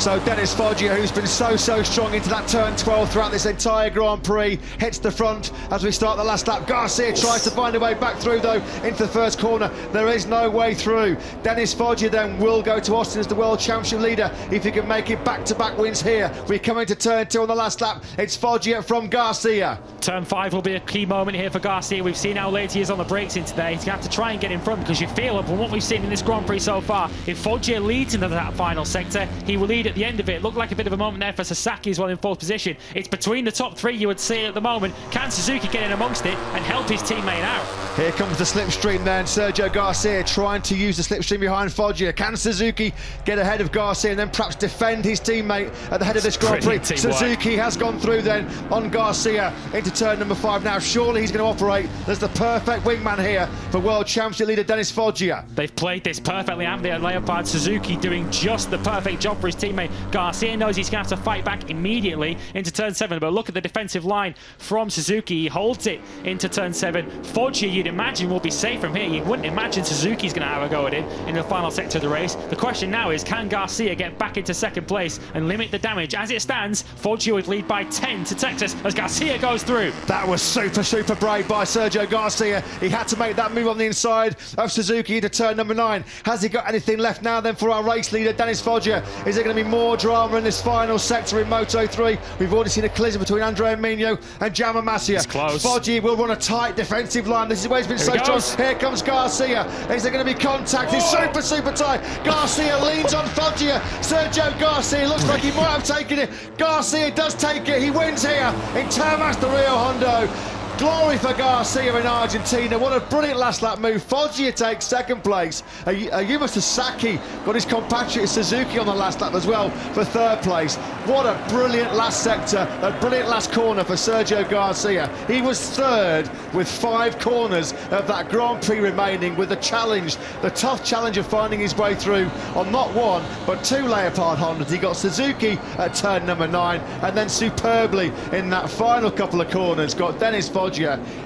So Dennis Foggia, who's been so strong into that turn 12 throughout this entire Grand Prix, hits the front as we start the last lap. Garcia tries to find a way back through though into the first corner. There is no way through. Dennis Foggia then will go to Austin as the World Championship leader if he can make it back-to-back wins here. We come into turn 2 on the last lap. It's Foggia from Garcia. Turn 5 will be a key moment here for Garcia. We've seen how late he is on the brakes in today. He's going to have to try and get in front because you feel, from what we've seen in this Grand Prix so far, if Foggia leads into that final sector, he will lead at the end of it. Looked like a bit of a moment there for Sasaki as well in 4th position. It's between the top 3 you would see at the moment. Can Suzuki get in amongst it and help his teammate out? Here comes the slipstream then. Sergio Garcia trying to use the slipstream behind Foggia. Can Suzuki get ahead of Garcia and then perhaps defend his teammate at the head of this Grand Prix? Suzuki has gone through then on Garcia into turn number 5 now. Surely he's going to operate as the perfect wingman here for World Championship leader Dennis Foggia. They've played this perfectly, haven't they, at Leopard? Suzuki doing just the perfect job for his teammate. Garcia knows he's going to have to fight back immediately into turn 7, but look at the defensive line from Suzuki. He holds it into turn 7. Foggia, you'd imagine, will be safe from here. You wouldn't imagine Suzuki's going to have a go at him in the final sector of the race. The question now is, can Garcia get back into 2nd place and limit the damage? As it stands, Foggia would lead by 10 to Texas as Garcia goes through. That was super brave by Sergio Garcia. He had to make that move on the inside of Suzuki into turn number 9. Has he got anything left now then for our race leader, Dennis Foggia? Is there going to be more drama in this final sector in Moto3? We've already seen a collision between Andrea Mino and Jama Masia. It's close. Foggia will run a tight defensive line. This is where he's been so strong. Here comes Garcia. Is there going to be contact? It's super tight. Garcia leans on Foggia. Sergio Garcia looks like he might have taken it. Garcia does take it. He wins here in Termas de Rio Hondo. Glory for Garcia in Argentina. What a brilliant last lap move. Foggia takes 2nd place. Yuma Sasaki got his compatriot Suzuki on the last lap as well for 3rd place. What a brilliant last sector, a brilliant last corner for Sergio Garcia. He was 3rd with 5 corners of that Grand Prix remaining, with the challenge, the tough challenge of finding his way through on not 1 but 2 Leopard Hondas. He got Suzuki at turn number 9 and then superbly in that final couple of corners got Dennis Foggia.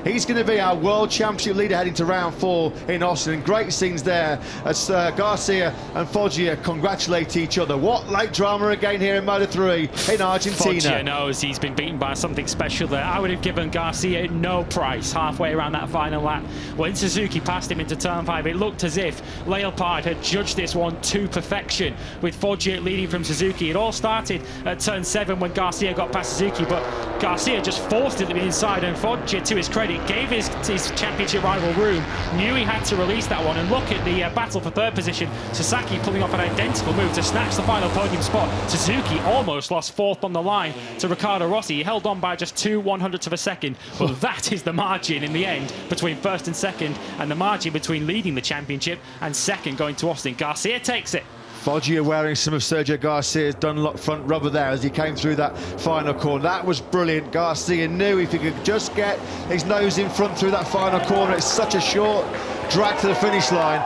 He's going to be our World Championship leader heading to round 4 in Austin. Great scenes there as Garcia and Foggia congratulate each other. What late drama again here in Moto3 in Argentina. Foggia knows he's been beaten by something special there. I would have given Garcia no price halfway around that final lap. When Suzuki passed him into turn 5, it looked as if Leopard had judged this one to perfection, with Foggia leading from Suzuki. It all started at turn 7 when Garcia got past Suzuki, but Garcia just forced it to the inside, and Foggia, to his credit, gave his championship rival room, knew he had to release that one, and look at the battle for 3rd position. Sasaki pulling off an identical move to snatch the final podium spot. Suzuki almost lost 4th on the line to Riccardo Rossi. He held on by just 2/100ths of a second, but that is the margin in the end between 1st and 2nd, and the margin between leading the championship and 2nd going to Austin. Garcia takes it. Foggia wearing some of Sergio Garcia's Dunlop front rubber there as he came through that final corner. That was brilliant. Garcia knew if he could just get his nose in front through that final corner. It's such a short drag to the finish line.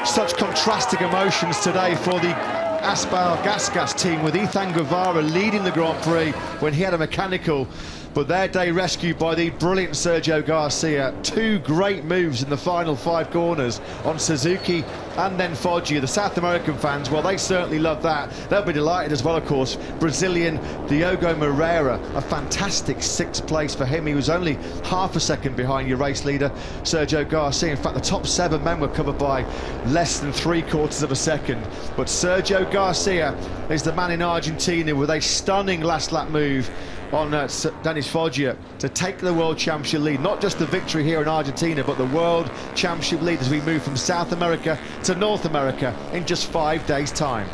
Such contrasting emotions today for the Aspar Gasgas team, with Ethan Guevara leading the Grand Prix when he had a mechanical. But their day rescued by the brilliant Sergio Garcia. 2 great moves in the final 5 corners on Suzuki and then Foggia. The South American fans, well, they certainly love that. They'll be delighted as well, of course. Brazilian Diogo Moreira, a fantastic 6th place for him. He was only half a second behind your race leader, Sergio Garcia. In fact, the top 7 men were covered by less than 3/4 of a second. But Sergio Garcia is the man in Argentina with a stunning last lap move on Dennis Foggia to take the World Championship lead. Not just the victory here in Argentina, but the World Championship lead as we move from South America to North America in just 5 days' time.